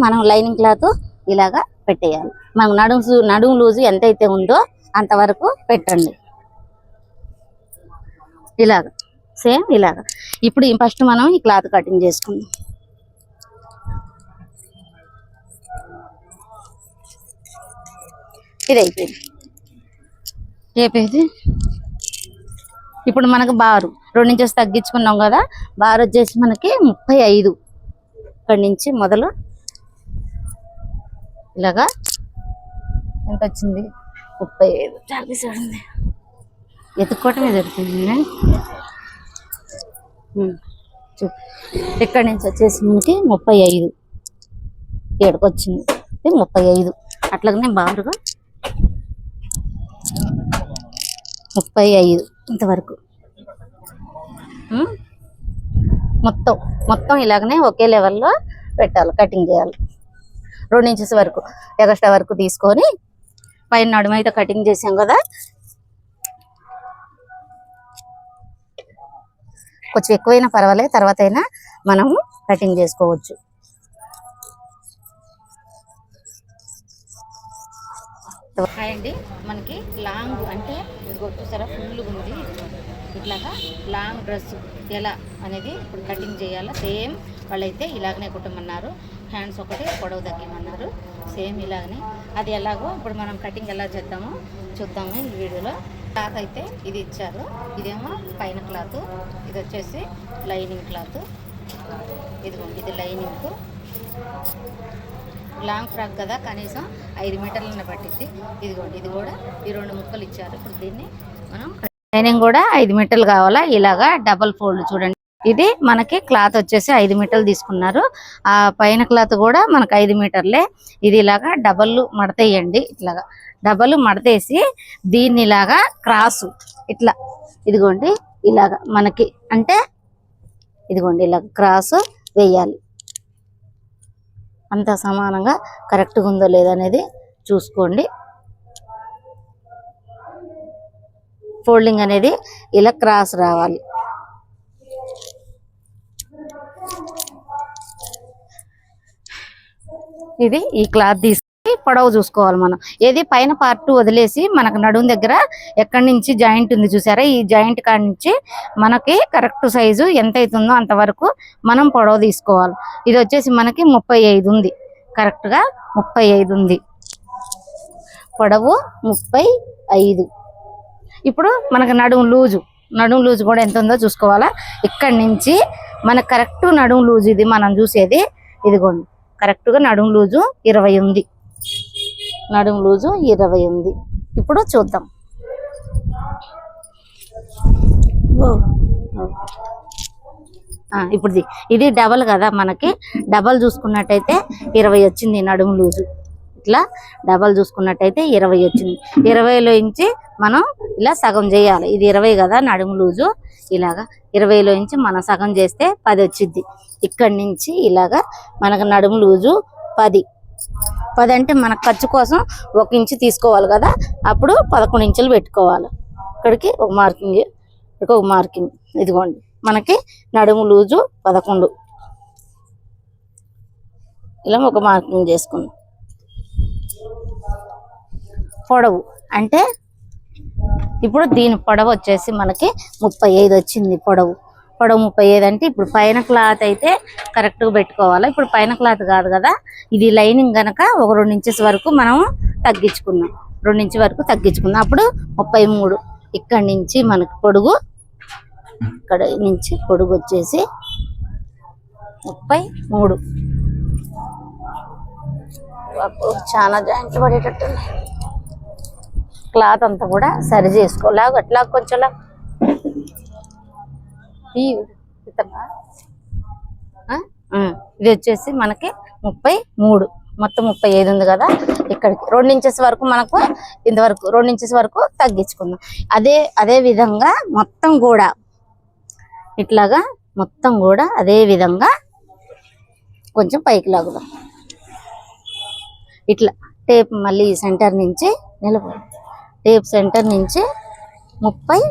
మనం lining cloth ఇలాగా పెట్టేయాలి. మనం నడుము లూజు ఎంతైతే ఉందో అంతవరకు పెట్టండి. ఇలాగ సేమ్ ఇలాగ. ఇప్పుడు ఫస్ట్ మనం ఈ క్లాత్ కటింగ్ చేసుకుందాం. ఇది అయిపోయింది. ఇప్పుడు మనకు బారు 2 ఇంచెస్ తగ్గించుకున్నాం కదా. బారు వచ్చేసి మనకి 35. ఇక్కడి నుంచి మొదలు ఇలాగా ఎంత వచ్చింది? 35. చాలా చూడండి, ఎత్తుకోవటమే జరుగుతుంది. ఇక్కడి నుంచి వచ్చేసి మనకి 35 ఏడుకు వచ్చింది. 35 అట్లాగనే బారుగా 35 ఇంతవరకు మొత్తం ఇలాగనే ఒకే లెవెల్లో పెట్టాలి. కటింగ్ చేయాలి. 2 ఇంచెస్ వరకు ఎగస్ట్రా వరకు తీసుకొని పైన నడుము అయితే కటింగ్ చేసాం కదా, కొంచెం ఎక్కువైనా పర్వాలేదు, తర్వాత అయినా మనము కటింగ్ చేసుకోవచ్చు. అండి మనకి లాంగ్ అంటే చూసారా ఫుల్గా ఉంది. ఇట్లాగా లాంగ్ డ్రెస్ ఎలా అనేది ఇప్పుడు కటింగ్ చేయాలా. సేమ్ వాళ్ళైతే ఇలాగనే కుట్టమన్నారు. హ్యాండ్స్ ఒకటి పొడవు తగ్గిమన్నారు. సేమ్ ఇలాగనే అది ఎలాగో ఇప్పుడు మనం కటింగ్ ఎలా చేద్దామో చూద్దాము ఈ వీడియోలో. క్లాత్ అయితే ఇది ఇచ్చారు. ఇదేమో పైన క్లాత్, ఇది వచ్చేసి లైనింగ్ క్లాత్. ఇదిగోండి, ఇది లైనింగ్. లాంగ్ ఫ్రాక్ కదా, కనీసం 5 మీటర్లను పట్టింది. ఇదిగోండి, ఇది కూడా ఈ 2 ముక్కలు ఇచ్చారు. ఇప్పుడు దీన్ని మనం లైనింగ్ కూడా 5 మీటర్లు కావాలా. ఇలాగా డబల్ ఫోల్డ్ చూడండి. ఇది మనకి క్లాత్ వచ్చేసి 5 మీటర్లు తీసుకున్నారు. ఆ పైన క్లాత్ కూడా మనకు 5 మీటర్లే. ఇది ఇలాగా డబల్ మడతేయండి. ఇట్లాగా డబల్ మడతేసి దీన్ని ఇలాగా క్రాసు ఇట్లా ఇదిగోండి ఇలాగా మనకి అంటే ఇదిగోండి ఇలా క్రాసు వేయాలి. అంత సమానంగా కరెక్ట్గా ఉందో లేదనేది చూసుకోండి. ఫోల్డింగ్ అనేది ఇలా క్రాస్ రావాలి. ఇది ఈ క్లాత్ తీసుకుని పొడవు చూసుకోవాలి మనం. ఏది పైన పార్ట్ వదిలేసి మనకు నడుము దగ్గర ఎక్కడి నుంచి జాయింట్ ఉంది చూసారా, ఈ జాయింట్ కాడి నుంచి మనకి కరెక్ట్ సైజు ఎంత అవుతుందో అంతవరకు మనం పొడవు తీసుకోవాలి. ఇది వచ్చేసి మనకి 35 ఉంది. కరెక్ట్గా 35 ఉంది పొడవు 35. ఇప్పుడు మనకు నడుము లూజు కూడా ఎంత ఉందో చూసుకోవాలా. ఇక్కడి నుంచి మనకు కరెక్ట్ నడుము లూజు ఇది మనం చూసేది. ఇదిగోండి కరెక్ట్గా నడుము లూజు 20 ఉంది. నడుము లూజు 20 ఉంది. ఇప్పుడు చూద్దాం. ఇప్పుడు ఇది డబల్ కదా, మనకి డబల్ చూసుకున్నట్టయితే 20 వచ్చింది నడుము లూజు. ఇట్లా డబల్ చూసుకున్నట్టయితే 20 వచ్చింది. 20లో నుంచి మనం ఇలా సగం చేయాలి. ఇది 20 కదా నడుము లూజు. ఇలాగా 20లో నుంచి మనం సగం చేస్తే 10 వచ్చింది. ఇక్కడి నుంచి ఇలాగా మనకు నడుము లూజు 10 అంటే మన ఖర్చు కోసం 1 ఇంచు తీసుకోవాలి కదా, అప్పుడు 11 ఇంచులు పెట్టుకోవాలి. ఇక్కడికి ఒక మార్కింగ్, ఇక్కడికి ఒక మార్కింగ్. ఇదిగోండి మనకి నడుము లూజు 11. ఇలా ఒక మార్కింగ్ చేసుకుందాం. పొడవు అంటే ఇప్పుడు దీని పొడవు వచ్చేసి మనకి 35 వచ్చింది. పొడవు 35 అంటే ఇప్పుడు పైన క్లాత్ అయితే కరెక్ట్గా పెట్టుకోవాలి. ఇప్పుడు పైన క్లాత్ కాదు కదా, ఇది లైనింగ్ కనుక ఒక 2 ఇంచెస్ వరకు మనం తగ్గించుకున్నాం. 2 ఇంచు వరకు తగ్గించుకున్నాం. అప్పుడు 33. ఇక్కడి నుంచి మనకి పొడుగు, ఇక్కడ నుంచి పొడుగు వచ్చేసి 33. చాలా జాయింట్లు పడేటట్టుంది. క్లాత్ అంతా కూడా సరి చేసుకోవాలి. అట్లా కొంచెం ఇది వచ్చేసి మనకి 33. మొత్తం 35 ఉంది కదా. ఇక్కడికి 2 ఇంచెస్ వరకు మనకు ఇంతవరకు 2 ఇంచెస్ వరకు తగ్గించుకుందాం. అదే విధంగా మొత్తం కూడా ఇట్లాగా మొత్తం కూడా అదే విధంగా కొంచెం పైకి లాగుదాం. ఇట్లా టేప్ మళ్ళీ సెంటర్ నుంచి నిలబ, టేప్ సెంటర్ నుంచి 33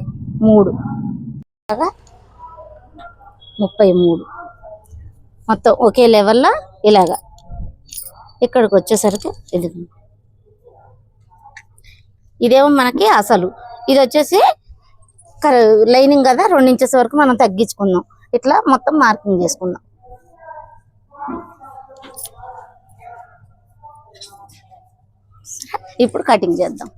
33 మొత్తం ఒకే లెవెల్లో ఇలాగా ఇక్కడికి వచ్చేసరికి ఇది ఇదేమో మనకి అసలు, ఇది వచ్చేసి లైనింగ్ కదా, 2 ఇంచెస్ వరకు మనం తగ్గించుకుందాం. ఇట్లా మొత్తం మార్కింగ్ చేసుకుందాం. ఇప్పుడు కటింగ్ చేద్దాం.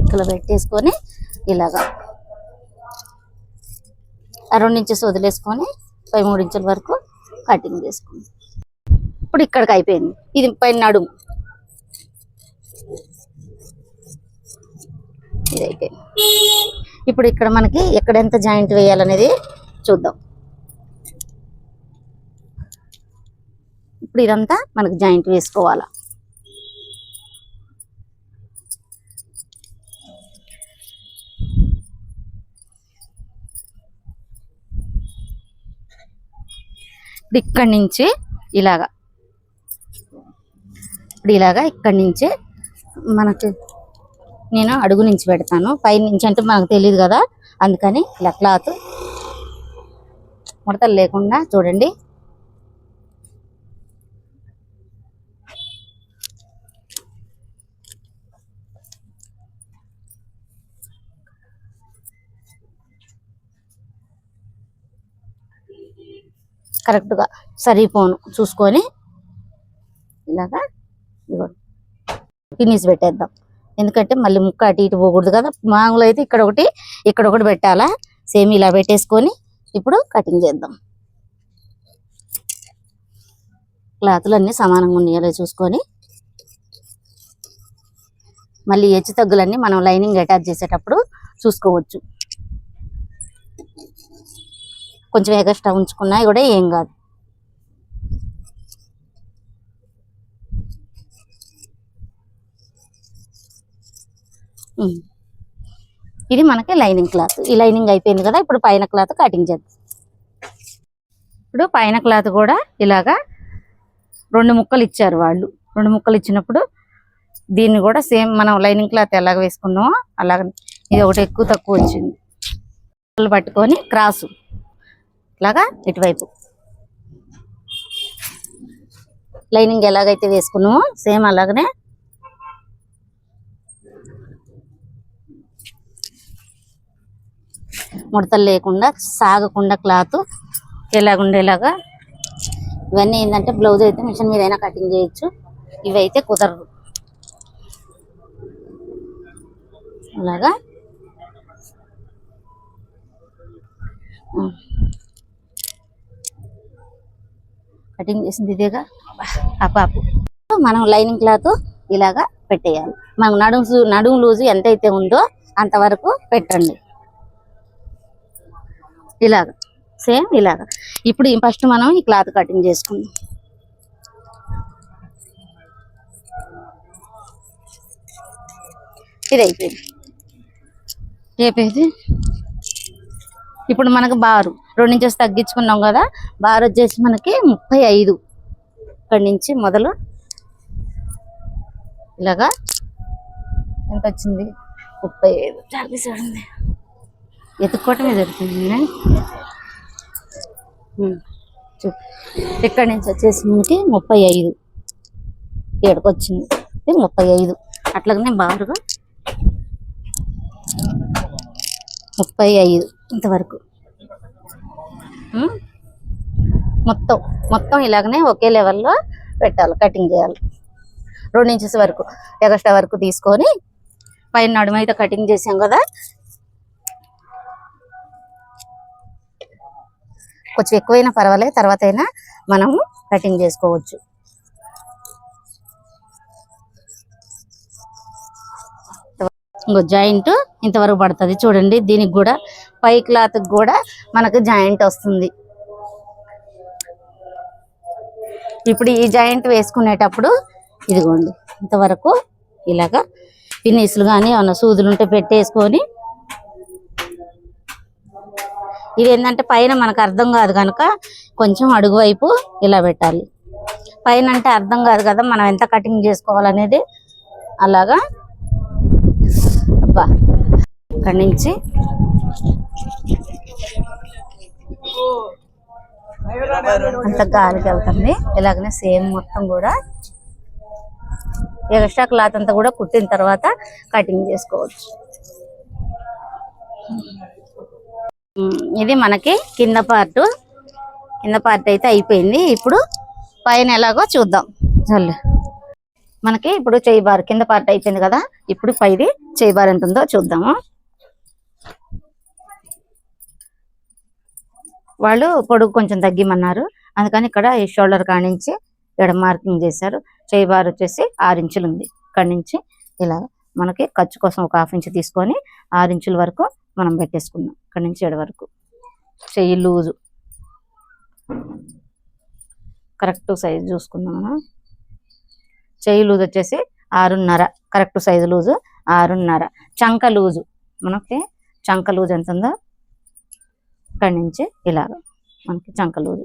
ఇట్లా పెట్టేసుకొని ఇలాగా 2 ఇంచెస్ వదిలేసుకొని 3 ఇంచుల వరకు కటింగ్ చేసుకుందాం. ఇప్పుడు ఇక్కడికి అయిపోయింది. ఇది పైన నడుము, ఇది అయిపోయింది. ఇప్పుడు ఇక్కడ మనకి ఎక్కడ ఎంత జాయింట్ వేయాలనేది చూద్దాం. ఇప్పుడు ఇదంతా మనకి జాయింట్ వేసుకోవాలా. ఇక్కడి నుంచి ఇలాగా, ఇప్పుడు ఇలాగా ఇక్కడి నుంచి మనకి నేను అడుగు నుంచి పెడతాను, పై నుంచి అంటే మనకు తెలియదు కదా, అందుకని ఇలా క్లాత్ ముడతలు లేకుండా చూడండి. కరెక్ట్గా సరిపోను చూసుకొని ఇలాగా ఫినిష్ పెట్టేద్దాం. ఎందుకంటే మళ్ళీ ముక్క అటు ఇటు పోకూడదు కదా. మామూలు అయితే ఇక్కడ ఒకటి పెట్టాలా. సేమ్ ఇలా పెట్టేసుకొని ఇప్పుడు కటింగ్ చేద్దాం. క్లాతులు అన్నీ సమానంగా ఉన్నాయో చూసుకొని, మళ్ళీ హెచ్చు తగ్గులన్నీ మనం లైనింగ్ అటాచ్ చేసేటప్పుడు చూసుకోవచ్చు. కొంచెం ఎగస్ట్రా ఉంచుకున్నా కూడా ఏం కాదు. ఇది మనకి లైనింగ్ క్లాత్. ఈ లైనింగ్ అయిపోయింది కదా, ఇప్పుడు పైన క్లాత్ కటింగ్ చేద్దాం. ఇప్పుడు పైన క్లాత్ కూడా ఇలాగా 2 ముక్కలు ఇచ్చారు వాళ్ళు. 2 ముక్కలు ఇచ్చినప్పుడు దీన్ని కూడా సేమ్ మనం లైనింగ్ క్లాత్ ఎలాగ వేసుకున్నామో అలాగ ఇది ఒకటి ఎక్కువ తక్కువ వచ్చింది. పట్టుకొని క్రాసు ఇలాగా ఇటువైపు లైనింగ్ ఎలాగైతే వేసుకున్నామో సేమ్ అలాగనే ముడతలు లేకుండా సాగకుండా క్లాత్ ఎలాగుండేలాగా. ఇవన్నీ ఏంటంటే బ్లౌజ్ అయితే మిషన్ మీద అయినా కటింగ్ చేయొచ్చు, ఇవైతే కుదరదు. అలాగా కటింగ్ చేసింది ఇదేగా ఆ పాపు. మనం లైనింగ్ క్లాత్ ఇలాగా పెట్టేయాలి. మనం నడుము లూజు ఎంతైతే ఉందో అంతవరకు పెట్టండి. ఇలాగా సేమ్ ఇలాగా. ఇప్పుడు ఫస్ట్ మనం ఈ క్లాత్ కటింగ్ చేసుకుందాం. ఇది అయిపోయింది. ఇప్పుడు మనకు బారు 2 ఇంచెస్ తగ్గించుకున్నాం కదా, బారు వచ్చేసి మనకి 35. ఇక్కడి నుంచి మొదలు ఇలాగా ఎంత వచ్చింది? 35. చాలా చూడండి, ఎత్తుకోవటమే జరుగుతుంది. ఇక్కడి నుంచి వచ్చేసి మనకి 35 ఏడుకు వచ్చింది. 35 అట్లాగనే బారుగా 35 ఇంతవరకు మొత్తం ఇలాగనే ఒకే లెవెల్లో పెట్టాలి, కటింగ్ చేయాలి. 2 ఇంచెస్ వరకు ఎగస్ట్రా వరకు తీసుకొని పైన నడుము అయితే కటింగ్ చేసాం కదా, కొంచెం ఎక్కువైనా పర్వాలేదు, తర్వాత అయినా మనము కటింగ్ చేసుకోవచ్చు. ఇంకో జాయింట్ ఇంతవరకు పడుతుంది చూడండి. దీనికి కూడా పై క్లాత్ కూడా మనకు జాయింట్ వస్తుంది. ఇప్పుడు ఈ జాయింట్ వేసుకునేటప్పుడు ఇదిగోండి ఇంతవరకు ఇలాగా పిన్నీసులు కానీ ఏమన్నా సూదులు ఉంటే పెట్టేసుకొని, ఇది ఏంటంటే పైన మనకు అర్థం కాదు కనుక కొంచెం అడుగు వైపు ఇలా పెట్టాలి. పైన అంటే అర్థం కాదు కదా మనం ఎంత కటింగ్ చేసుకోవాలనేది. అలాగా అబ్బా ఇక్కడి నుంచి అంత గాలికి వెళ్తుంది. ఇలాగనే సేమ్ మొత్తం కూడా ఎక్స్ట్రా క్లాత్ అంతా కూడా కుట్టిన తర్వాత కటింగ్ చేసుకోవచ్చు. ఇది మనకి కింద పార్ట్ అయితే అయిపోయింది. ఇప్పుడు పైన ఎలాగో చూద్దాం. చల్లు మనకి ఇప్పుడు చెయ్యి బార్ కింద పార్ట్ అయిపోయింది కదా, ఇప్పుడు పైది చెయ్యి బార్ ఎంత ఉందో చూద్దాము. వాళ్ళు పొడుగు కొంచెం తగ్గిమన్నారు, అందుకని ఇక్కడ ఈ షోల్డర్ కానించి ఇక్కడ మార్కింగ్ చేశారు. చెయ్యి బార్ వచ్చేసి 6 ఇంచులు ఉంది. ఇక్కడ నుంచి ఇలా మనకి ఖర్చు కోసం ఒక 1/2 ఇంచు తీసుకొని 6 ఇంచుల వరకు మనం పెట్టేసుకుందాం. ఇక్కడ నుంచి 7 వరకు చెయ్యి లూజు కరెక్ట్ సైజు చూసుకుందాం. మనం చెయ్యి లూజ్ వచ్చేసి 6.5, కరెక్ట్ సైజు లూజు 6.5. చంక లూజు మనకి చంక లూజ్ ఎంత ఉందో ఇక్కడి నుంచి ఇలాగ మనకి చంక లూజు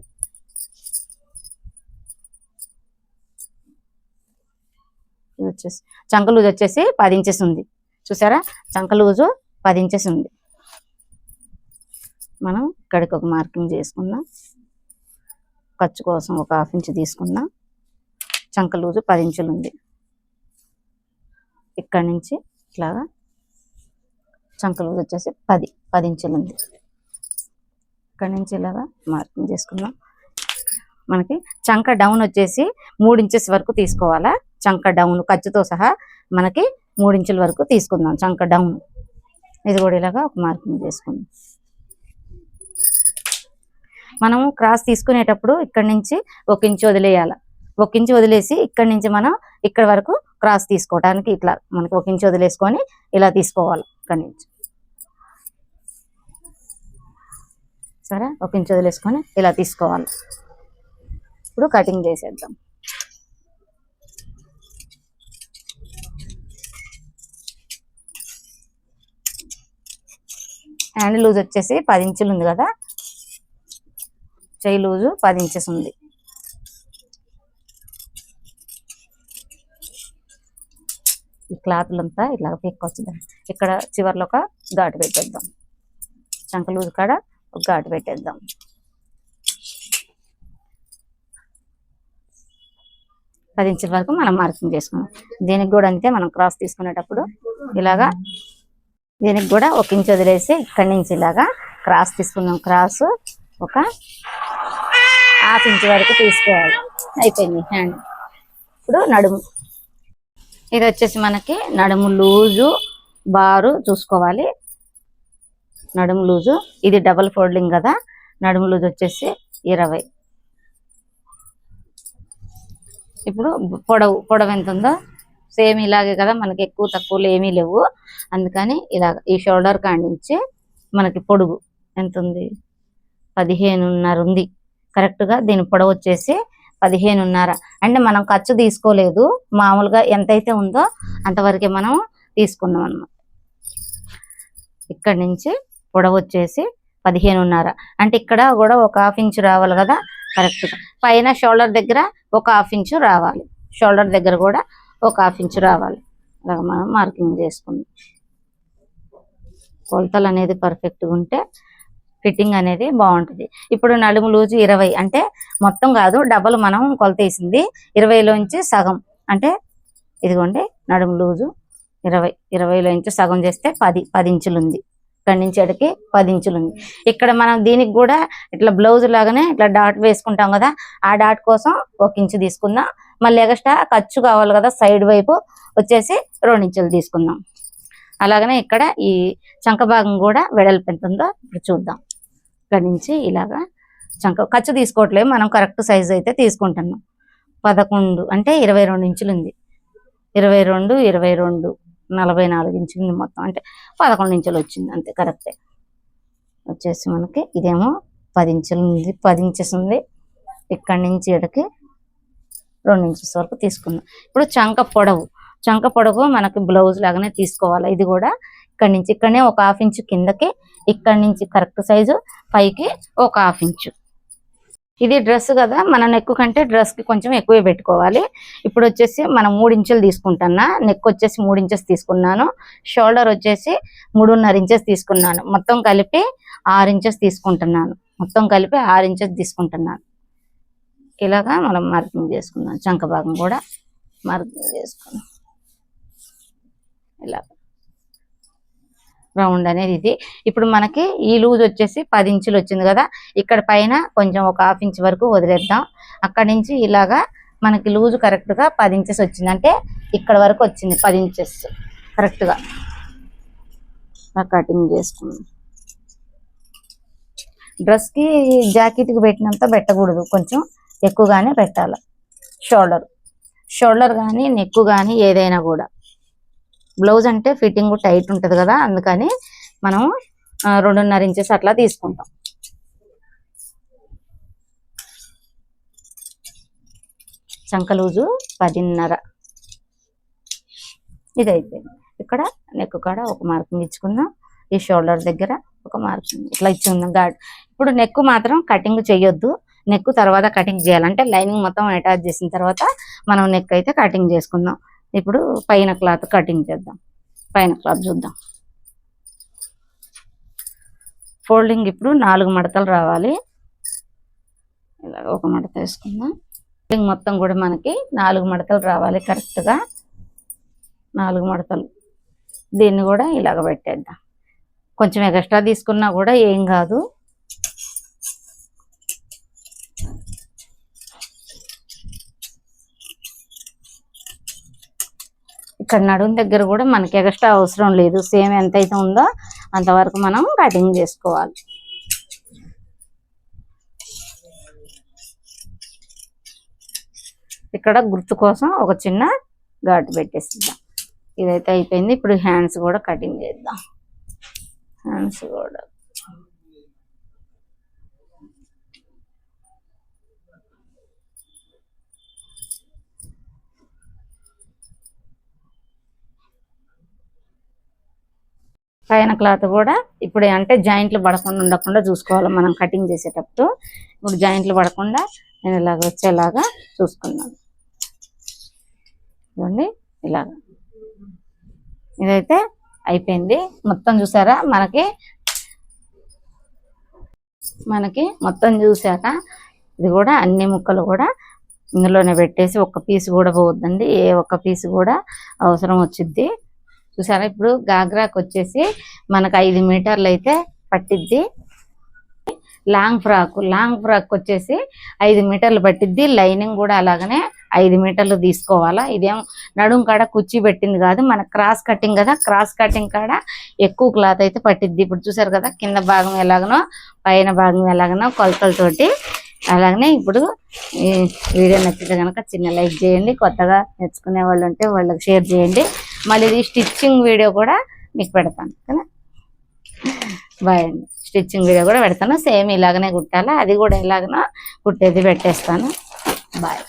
వచ్చేసి చంక లూజ్ వచ్చేసి 10 ఇంచెస్ ఉంది. చూసారా, చంక లూజు 10 ఇంచెస్ ఉంది. మనం ఇక్కడికి ఒక మార్కింగ్ చేసుకుందాం. ఖర్చు కోసం ఒక 1/2 ఇంచు తీసుకుందాం. చంక లూజు 10 ఇంచులు ఉంది. ఇక్కడి నుంచి ఇట్లాగా చంక లూజు వచ్చేసి 10 ఇంచులు ఉంది. ఇక్కడి నుంచి ఇలాగా మార్కింగ్ చేసుకుందాం. మనకి చంక డౌన్ వచ్చేసి 3 ఇంచెస్ వరకు తీసుకోవాలా. చంక డౌన్ ఖర్చుతో సహా మనకి 3 ఇంచుల వరకు తీసుకుందాం చంక డౌన్. ఇది కూడా ఇలాగా ఒక మార్కింగ్ చేసుకుందాం. మనము క్రాస్ తీసుకునేటప్పుడు ఇక్కడ నుంచి 1 ఇంచు వదిలేయాలి. 1 ఇంచు వదిలేసి ఇక్కడి నుంచి మనం ఇక్కడ వరకు క్రాస్ తీసుకోవడానికి ఇట్లా మనకి 1 ఇంచు వదిలేసుకొని ఇలా తీసుకోవాలి. ఇక్కడి నుంచి సరే 1 ఇంచు వదిలేసుకొని ఇలా తీసుకోవాలి. ఇప్పుడు కటింగ్ చేసేద్దాం. హ్యాండ్ లూజ్ వచ్చేసి 10 ఇంచులు ఉంది కదా, చెయ్యి లూజు 10 ఇంచెస్ ఉంది. ఈ క్లాత్లంతా ఇట్లా పీక్కొచ్చుదాం. ఇక్కడ చివర్లో ఒక ఘాటు పెట్టేద్దాం. చంక లూజు కాడ ఒక ఘాటు పెట్టేద్దాం. పది ఇంచుల వరకు మనం మార్కింగ్ చేసుకున్నాం. దీనికి కూడా అంతే, మనం క్రాస్ తీసుకునేటప్పుడు ఇలాగా దీనికి కూడా 1 ఇంచు వదిలేసి ఇక్కడి నుంచి ఇలాగా క్రాస్ తీసుకున్నాం. క్రాస్ ఒక 1/2 ఇంచు వరకు తీసుకోవాలి. అయిపోయింది హ్యాండ్. ఇప్పుడు నడుము, ఇది వచ్చేసి మనకి నడుము లూజు బారు చూసుకోవాలి. నడుము లూజు ఇది డబల్ ఫోల్డింగ్ కదా, నడుము లూజు వచ్చేసి 20. ఇప్పుడు పొడవు ఎంత ఉందో సేమ్ ఇలాగే కదా, మనకి ఎక్కువ తక్కువలు ఏమీ లేవు. అందుకని ఇలాగ ఈ షోల్డర్ కాడి నుంచి మనకి పొడుగు ఎంత ఉంది, 15.5 ఉంది. కరెక్ట్గా దీని పొడవు వచ్చేసి 15.5. అంటే మనం ఖర్చు తీసుకోలేదు, మామూలుగా ఎంతైతే ఉందో అంతవరకే మనం తీసుకున్నాం అన్నమాట. ఇక్కడి నుంచి పొడవు వచ్చేసి 15.5. అంటే ఇక్కడ కూడా ఒక 1/2 ఇంచు రావాలి కదా కరెక్ట్గా. పైన షోల్డర్ దగ్గర ఒక 1/2 ఇంచు రావాలి, షోల్డర్ దగ్గర కూడా ఒక 1/2 ఇంచు రావాలి. అలాగ మనం మార్కింగ్ చేసుకుందాం. కొలతలు అనేది పర్ఫెక్ట్గా ఉంటే ఫిట్టింగ్ అనేది బాగుంటుంది. ఇప్పుడు నడుము లూజు 20, అంటే మొత్తం కాదు, డబల్ మనం కొలత వేసింది 20లోంచి సగం. అంటే ఇదిగోండి నడుము లూజు 20లోంచి సగం చేస్తే 10 ఇంచులు ఉంది. ఇక్కడి నుంచి ఎడకి 10 ఇంచులు ఉంది. ఇక్కడ మనం దీనికి కూడా ఇట్లా బ్లౌజ్ లాగానే ఇట్లా డాట్ వేసుకుంటాం కదా, ఆ డాట్ కోసం 1 ఇంచు తీసుకుందాం. మళ్ళీ ఎక్స్ట్రా ఖర్చు కావాలి కదా, సైడ్ వైపు వచ్చేసి 2 ఇంచులు తీసుకుందాం. అలాగనే ఇక్కడ ఈ చంక భాగం కూడా వెడల్పు ఎంత ఉందో ఇప్పుడు చూద్దాం. ఇక్కడ నుంచి ఇలాగా చంక ఖర్చు తీసుకోవట్లేదు, మనం కరెక్ట్ సైజ్ అయితే తీసుకుంటున్నాం. 11 అంటే 22 ఇంచులు ఉంది. 22, 44 ఇంచులు ఉంది మొత్తం. అంటే 11 ఇంచులు వచ్చింది అంతే, కరెక్టే వచ్చేసి మనకి. ఇదేమో 10 ఇంచులు ఉంది, 10 ఇంచెస్ ఉంది. ఇక్కడి నుంచి ఇక్కడికి 2 ఇంచెస్ వరకు తీసుకుందాం. ఇప్పుడు చంక పొడవు మనకి బ్లౌజ్ లాగానే తీసుకోవాలి. ఇది కూడా ఇక్కడి నుంచి ఇక్కడనే ఒక 1/2 ఇంచు కిందకి, ఇక్కడి నుంచి కరెక్ట్ సైజు పైకి ఒక 1/2 ఇంచు. ఇది డ్రెస్ కదా, మన నెక్ కంటే డ్రెస్ కి కొంచెం ఎక్కువే పెట్టుకోవాలి. ఇప్పుడు వచ్చేసి మనం 3 ఇంచులు తీసుకుంటున్నా. నెక్ వచ్చేసి 3 ఇంచెస్ తీసుకున్నాను. షోల్డర్ వచ్చేసి 3.5 ఇంచెస్ తీసుకున్నాను. మొత్తం కలిపి 6 ఇంచెస్ తీసుకుంటున్నాను. మొత్తం కలిపి 6 ఇంచెస్ తీసుకుంటున్నాను. ఇలాగా మనం మార్కింగ్ చేసుకుందాం. చంక భాగం కూడా మార్కింగ్ చేసుకుందాం. ఇలా రౌండ్ అనేది ఇది. ఇప్పుడు మనకి ఈ లూజ్ వచ్చేసి 10 ఇంచులు వచ్చింది కదా, ఇక్కడ పైన కొంచెం ఒక 1/2 ఇంచ్ వరకు వదిలేద్దాం. అక్కడి నుంచి ఇలాగా మనకి లూజ్ కరెక్ట్ గా 10 ఇంచెస్ వచ్చింది. అంటే ఇక్కడ వరకు వచ్చింది 10 ఇంచెస్ కరెక్ట్ గా కటింగ్ చేసుకుందాం. డ్రెస్ కి జాకెట్ కి పెట్టినంత పెట్టకూడదు, కొంచెం ఎక్కువగానే పెట్టాలి. షోల్డర్ కానీ నెక్ కానీ ఏదైనా కూడా. బ్లౌజ్ అంటే ఫిట్టింగ్ టైట్ ఉంటది కదా, అందుకని మనం 2.5 ఇంచెస్ అట్లా తీసుకుంటాం. చంక లూజు 10.5. ఇది అయిపోయింది. ఇక్కడ నెక్ కాడ ఒక మార్కింగ్ ఇచ్చుకుందాం. ఈ షోల్డర్ దగ్గర ఒక మార్కింగ్ ఇట్లా ఇచ్చుకుందాం. ఇప్పుడు నెక్ మాత్రం కటింగ్ చేయొద్దు. నెక్ తర్వాత కటింగ్ చేయాలంటే లైనింగ్ మొత్తం అటాచ్ చేసిన తర్వాత మనం నెక్ అయితే కటింగ్ చేసుకుందాం. ఇప్పుడు పైన క్లాత్ కటింగ్ చేద్దాం. పైన క్లాత్ చూద్దాం. ఫోల్డింగ్ ఇప్పుడు 4 మడతలు రావాలి. ఇలా ఒక మడత వేసుకుందాం. ఫోల్డింగ్ మొత్తం కూడా మనకి 4 మడతలు రావాలి కరెక్ట్ గా. 4 మడతలు. దీన్ని కూడా ఇలాగ పెట్టేద్దాం. కొంచెం ఎక్స్ట్రా తీసుకున్నా కూడా ఏం కాదు. ఇక్కడ నడుము దగ్గర కూడా మనకి ఎక్స్ట్రా అవసరం లేదు. సేమ్ ఎంతైతే ఉందో అంతవరకు మనం కటింగ్ చేసుకోవాలి. ఇక్కడ గుర్తు కోసం ఒక చిన్న ఘాటు పెట్టేసిద్దాం. ఇదైతే అయిపోయింది. ఇప్పుడు హ్యాండ్స్ కూడా కటింగ్ చేద్దాం. హ్యాండ్స్ కూడా పైన క్లాత్ కూడా ఇప్పుడు అంటే జాయింట్లు పడకుండా ఉండకుండా చూసుకోవాలి మనం కటింగ్ చేసేటప్పుడు. ఇప్పుడు జాయింట్లు పడకుండా నేను ఇలాగ వచ్చేలాగా చూసుకున్నాను. చూడండి ఇలాగ. ఇదైతే అయిపోయింది. మొత్తం చూసారా, మనకి మొత్తం చూసాక ఇది కూడా అన్ని ముక్కలు కూడా ఇందులోనే పెట్టేసి ఒక్క పీస్ కూడా పోవద్దండి. ఏ ఒక్క పీస్ కూడా అవసరం వచ్చింది. చూసారా, ఇప్పుడు గాగ్రాకి వచ్చేసి మనకు 5 మీటర్లు అయితే పట్టిద్ది. లాంగ్ ఫ్రాక్ వచ్చేసి 5 మీటర్లు పట్టిద్ది. లైనింగ్ కూడా అలాగనే 5 మీటర్లు తీసుకోవాలా. ఇదేం నడుం కాడ కుర్చీ పెట్టింది కాదు, మన క్రాస్ కటింగ్ కదా. క్రాస్ కటింగ్ కాడ ఎక్కువ క్లాత్ అయితే పట్టిద్ది. ఇప్పుడు చూసారు కదా, కింద భాగం ఎలాగనో పైన భాగం ఎలాగనో కొలతలతోటి. అలాగనే ఇప్పుడు ఈ వీడియో నచ్చితే కనుక చిన్న లైక్ చేయండి. కొత్తగా నేర్చుకునే వాళ్ళు ఉంటే వాళ్ళకి షేర్ చేయండి. మళ్ళీ ఇది స్టిచ్చింగ్ వీడియో కూడా మీకు పెడతాను కదా. బాయ్ అండి. స్టిచ్చింగ్ వీడియో కూడా పెడతాను. సేమ్ ఇలాగనే కుట్టాలా, అది కూడా ఇలాగనో కుట్టేది పెట్టేస్తాను. బాయ్.